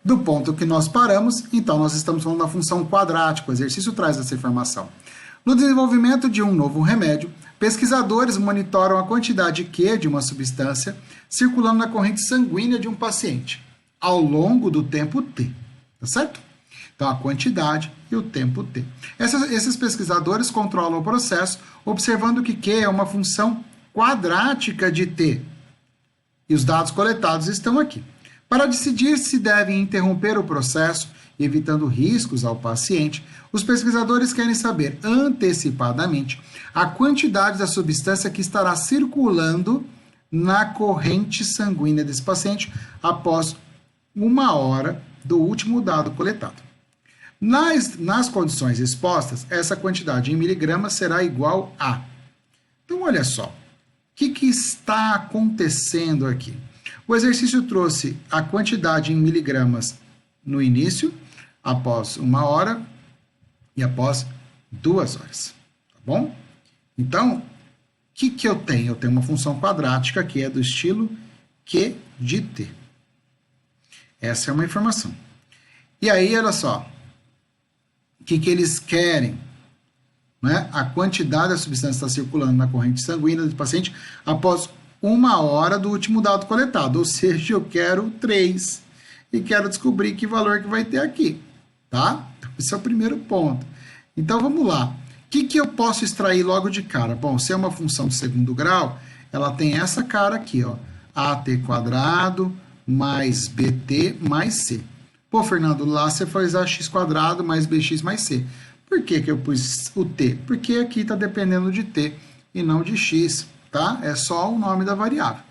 Do ponto que nós paramos, então nós estamos falando da função quadrática, o exercício traz essa informação. No desenvolvimento de um novo remédio, pesquisadores monitoram a quantidade Q de uma substância circulando na corrente sanguínea de um paciente ao longo do tempo T, tá certo? Então, a quantidade e o tempo T. Esses pesquisadores controlam o processo observando que Q é uma função quadrática de T. E os dados coletados estão aqui. Para decidir se devem interromper o processo, evitando riscos ao paciente, os pesquisadores querem saber antecipadamente a quantidade da substância que estará circulando na corrente sanguínea desse paciente após 1 hora do último dado coletado. Nas condições expostas, essa quantidade em miligramas será igual a... Então, olha só, o que está acontecendo aqui? O exercício trouxe a quantidade em miligramas no início, após 1 hora e após 2 horas, tá bom? Então, o que eu tenho? Eu tenho uma função quadrática que é do estilo Q de T. Essa é uma informação. E aí, olha só, o que eles querem? Né? A quantidade da substância está circulando na corrente sanguínea do paciente após 1 hora do último dado coletado, ou seja, eu quero 3 e quero descobrir que valor que vai ter aqui, tá? Esse é o primeiro ponto. Então, vamos lá. O que eu posso extrair logo de cara? Bom, se é uma função de segundo grau, ela tem essa cara aqui, ó, AT² mais BT mais C. Pô, Fernando, lá você faz AX² mais BX mais C. Por que eu pus o T? Porque aqui está dependendo de T e não de X, tá? É só o nome da variável.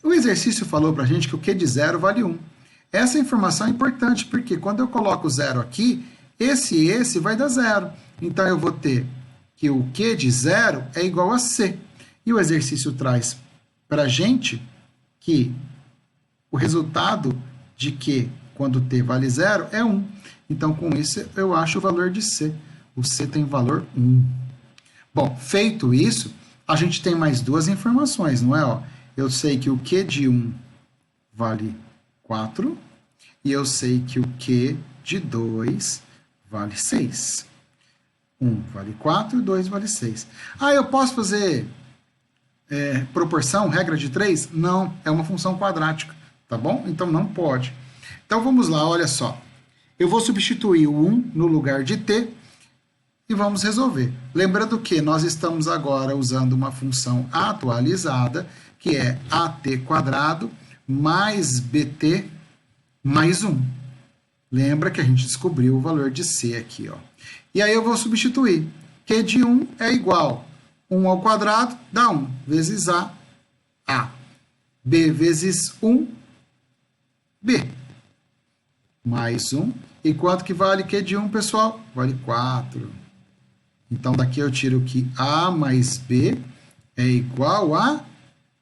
O exercício falou para a gente que o Q de 0 vale 1. Essa informação é importante, porque quando eu coloco 0 aqui, esse e esse vai dar 0. Então, eu vou ter que o Q de 0 é igual a C. E o exercício traz para a gente que o resultado de Q, quando T vale 0, é 1. Então, com isso, eu acho o valor de C. O C tem valor 1. Bom, feito isso, a gente tem mais duas informações, não é? Ó, eu sei que o Q de 1 vale 4 e eu sei que o Q de 2 vale 6. 1 vale 4 e 2 vale 6. Ah, eu posso fazer proporção, regra de 3? Não, é uma função quadrática, tá bom? Então, não pode. Então, vamos lá, olha só. Eu vou substituir o 1 no lugar de T e vamos resolver. Lembrando que nós estamos agora usando uma função atualizada, que é AT² mais BT mais 1. Lembra que a gente descobriu o valor de C aqui, ó. E aí eu vou substituir. Q de 1 é igual 1 ao quadrado dá 1 vezes A. B vezes 1, B. Mais 1. E quanto que vale Q de 1, pessoal? Vale 4. Então, daqui eu tiro que A mais B é igual a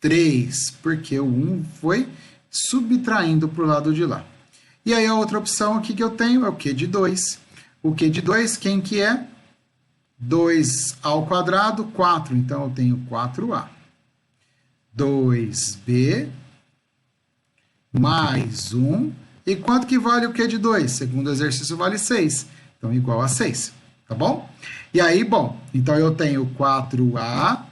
3, porque o 1 foi subtraindo para o lado de lá. E aí, a outra opção aqui que eu tenho é o Q de 2. O Q de 2, quem que é? 2 ao quadrado, 4. Então, eu tenho 4A. 2B mais 1. E quanto que vale o Q de 2? Segundo o exercício, vale 6. Então, igual a 6. Tá bom? E aí, bom, então eu tenho 4A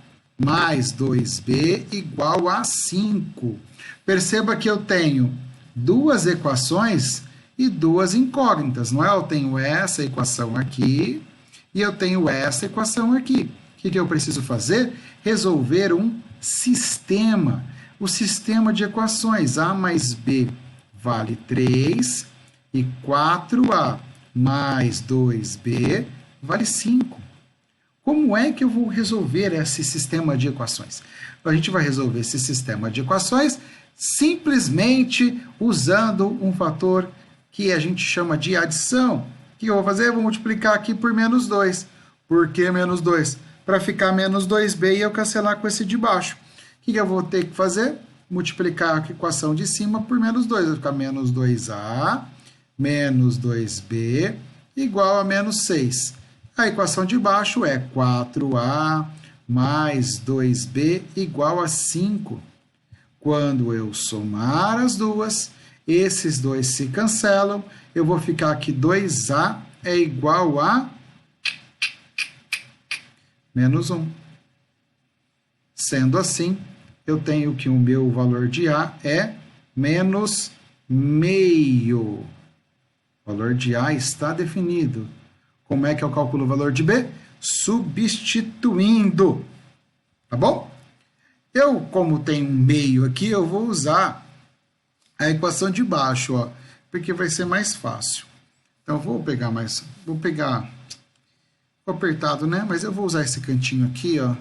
mais 2B igual a 5. Perceba que eu tenho duas equações e duas incógnitas, não é? Eu tenho essa equação aqui e eu tenho essa equação aqui. O que eu preciso fazer? Resolver um sistema. O sistema de equações. A mais B vale 3 e 4A mais 2B vale 5. Como é que eu vou resolver esse sistema de equações? A gente vai resolver esse sistema de equações simplesmente usando um fator que a gente chama de adição. O que eu vou fazer? Eu vou multiplicar aqui por menos 2. Por que menos 2? Para ficar menos 2b e eu cancelar com esse de baixo. O que eu vou ter que fazer? Multiplicar a equação de cima por menos 2. Vai ficar menos 2a menos 2b igual a menos 6. A equação de baixo é 4a mais 2b igual a 5. Quando eu somar as duas, Esses dois se cancelam. Eu vou ficar aqui 2A é igual a menos 1. Sendo assim, eu tenho que o meu valor de A é menos meio. O valor de A está definido. Como é que eu calculo o valor de B? Substituindo. Tá bom? Eu, como tenho um meio aqui, eu vou usar a equação de baixo, ó, porque vai ser mais fácil. Então, vou apertado, né? Mas eu vou usar esse cantinho aqui, ó,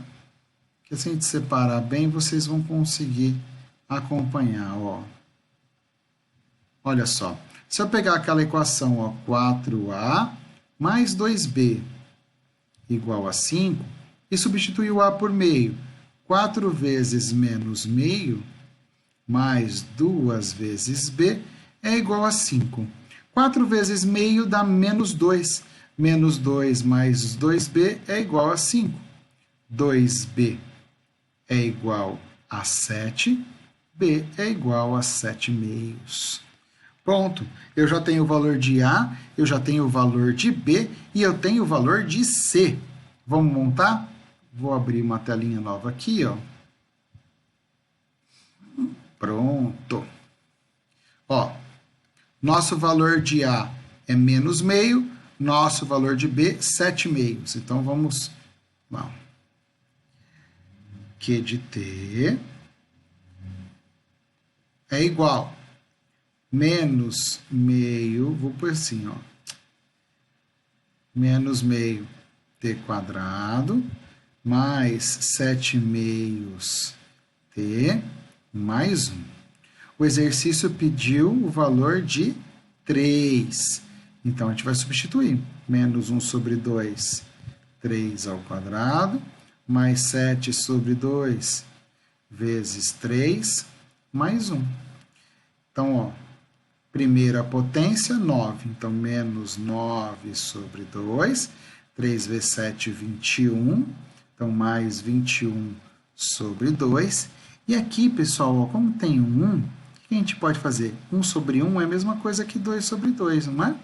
que se a gente separar bem, vocês vão conseguir acompanhar, ó. Olha só, se eu pegar aquela equação, ó, 4A mais 2B igual a 5, e substituir o A por meio, 4 vezes menos meio, mais 2 vezes B, é igual a 5. 4 vezes meio dá menos 2. Menos 2 mais 2B é igual a 5. 2B é igual a 7. B é igual a 7 meios. Pronto, eu já tenho o valor de A, eu já tenho o valor de B e eu tenho o valor de C. Vamos montar? Vou abrir uma telinha nova aqui, ó. Pronto. Ó, nosso valor de A é menos meio, nosso valor de B, 7 meios. Então, vamos lá. Q de T é igual menos meio, vou pôr assim, ó, menos meio T quadrado, mais 7 meios T, mais 1. O exercício pediu o valor de 3. Então, a gente vai substituir. Menos 1 sobre 2, 3 ao quadrado, mais 7 sobre 2, vezes 3, mais 1. Então, ó, primeira potência, 9. Então, menos 9 sobre 2. 3 vezes 7, 21. Então, mais 21 sobre 2. E aqui, pessoal, ó, como tem um 1, o que a gente pode fazer? 1 sobre 1 é a mesma coisa que 2 sobre 2, não é?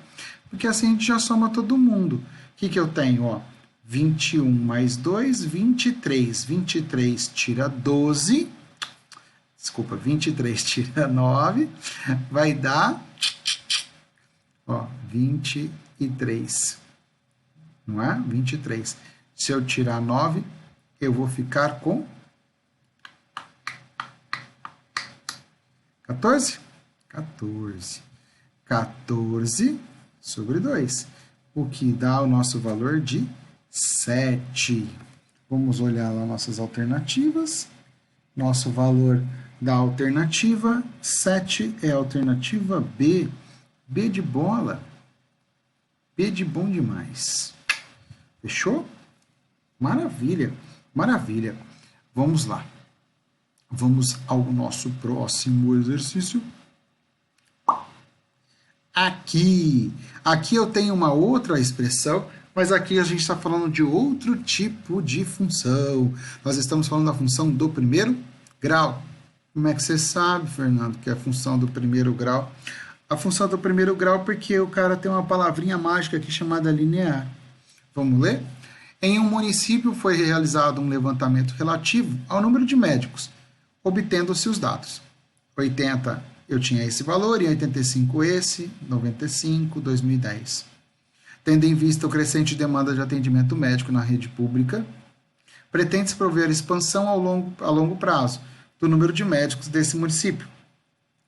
Porque assim a gente já soma todo mundo. O que eu tenho? Ó, 21 mais 2, 23. 23 tira 12. Desculpa, 23 tira 9. Vai dar, ó, 23. Não é? 23. Se eu tirar 9, eu vou ficar com 14? 14. 14 sobre 2, o que dá o nosso valor de 7. Vamos olhar lá nossas alternativas. Nosso valor da alternativa 7 é a alternativa B. B de bola. B de bom demais. Fechou? Maravilha, maravilha. Vamos lá. Vamos ao nosso próximo exercício. Aqui eu tenho uma outra expressão, mas aqui a gente está falando de outro tipo de função. Nós estamos falando da função do primeiro grau. Como é que você sabe, Fernando, que é a função do primeiro grau? A função do primeiro grau porque o cara tem uma palavrinha mágica aqui chamada linear. Vamos ler? Em um município foi realizado um levantamento relativo ao número de médicos, obtendo-se os dados. 80 eu tinha esse valor, em 85 esse, 95, 2010. Tendo em vista o crescente demanda de atendimento médico na rede pública, pretende-se prover expansão a longo prazo do número de médicos desse município,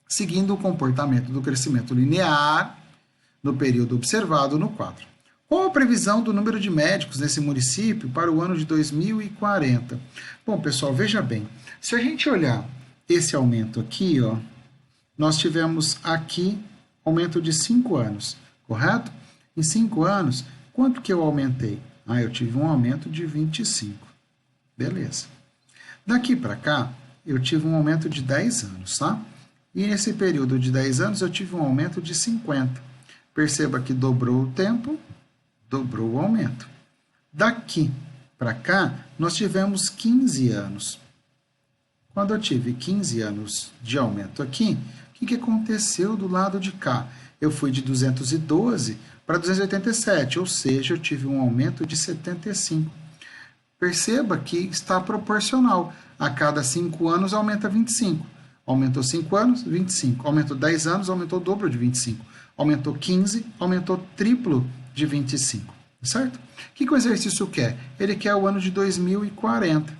seguindo o comportamento do crescimento linear no período observado no quadro. Qual a previsão do número de médicos nesse município para o ano de 2040? Bom, pessoal, veja bem, se a gente olhar esse aumento aqui, ó, nós tivemos aqui aumento de 5 anos, correto? Em 5 anos, quanto que eu aumentei? Eu tive um aumento de 25. Beleza. Daqui para cá, eu tive um aumento de 10 anos, tá? E nesse período de 10 anos, eu tive um aumento de 50. Perceba que dobrou o tempo, dobrou o aumento. Daqui para cá, nós tivemos 15 anos. Quando eu tive 15 anos de aumento aqui, o que aconteceu do lado de cá? Eu fui de 212 para 287, ou seja, eu tive um aumento de 75. Perceba que está proporcional. A cada 5 anos aumenta 25. Aumentou 5 anos, 25. Aumentou 10 anos, aumentou o dobro de 25. Aumentou 15, aumentou triplo de 25. Certo? O que o exercício quer? Ele quer o ano de 2040.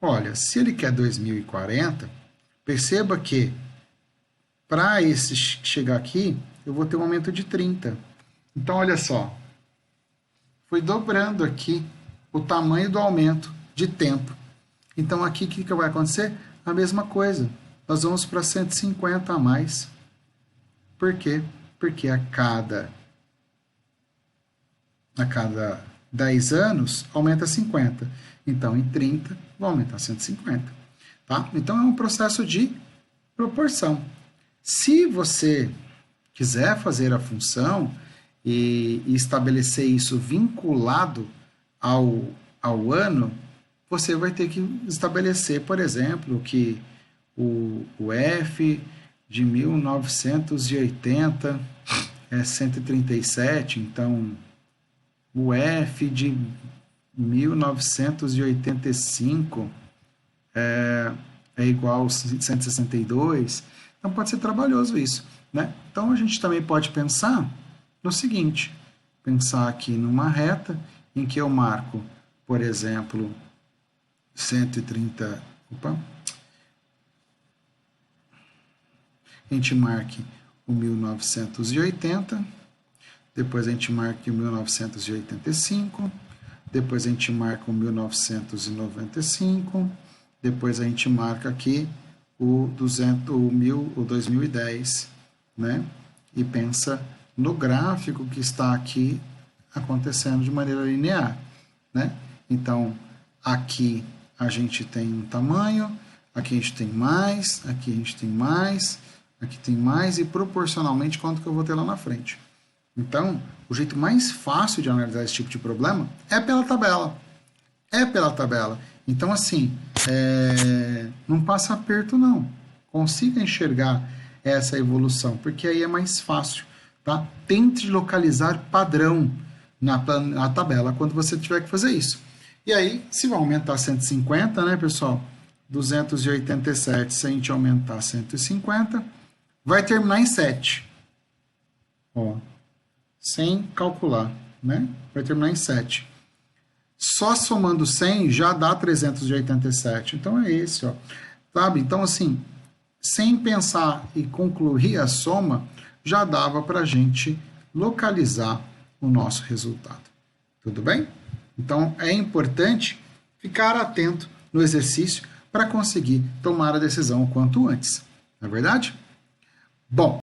Olha, se ele quer 2040, perceba que para esse chegar aqui, eu vou ter um aumento de 30. Então, olha só. Foi dobrando aqui o tamanho do aumento de tempo. Então, aqui, o que vai acontecer? A mesma coisa. Nós vamos para 150 a mais. Por quê? Porque a cada 10 anos, aumenta 50. Então, em 30, vai aumentar 150. Tá? Então, é um processo de proporção. Se você quiser fazer a função e estabelecer isso vinculado ao ano, você vai ter que estabelecer, por exemplo, que o F de 1980 é 137, então o F de 1985 é igual a 162. Então pode ser trabalhoso isso, né? Então a gente também pode pensar no seguinte, pensar aqui numa reta em que eu marco, por exemplo, 130, a gente marque o 1980, depois a gente marca o 1985, depois a gente marca o 1995, depois a gente marca aqui o 2010, né? E pensa no gráfico que está aqui acontecendo de maneira linear, né? Então, aqui a gente tem um tamanho, aqui a gente tem mais, aqui a gente tem mais, aqui tem mais e proporcionalmente quanto que eu vou ter lá na frente. Então, o jeito mais fácil de analisar esse tipo de problema é pela tabela. É pela tabela. Então, assim, não passa aperto, não. Consiga enxergar essa evolução, porque aí é mais fácil, tá? Tente localizar padrão na tabela quando você tiver que fazer isso. E aí, se vai aumentar 150, né, pessoal? 287, se a gente aumentar 150, vai terminar em 7. Ó, sem calcular, né? Vai terminar em 7. Só somando 100 já dá 387. Então é esse, ó. Sabe? Então, assim, sem pensar e concluir a soma, já dava para a gente localizar o nosso resultado. Tudo bem? Então, é importante ficar atento no exercício para conseguir tomar a decisão o quanto antes. Não é verdade? Bom,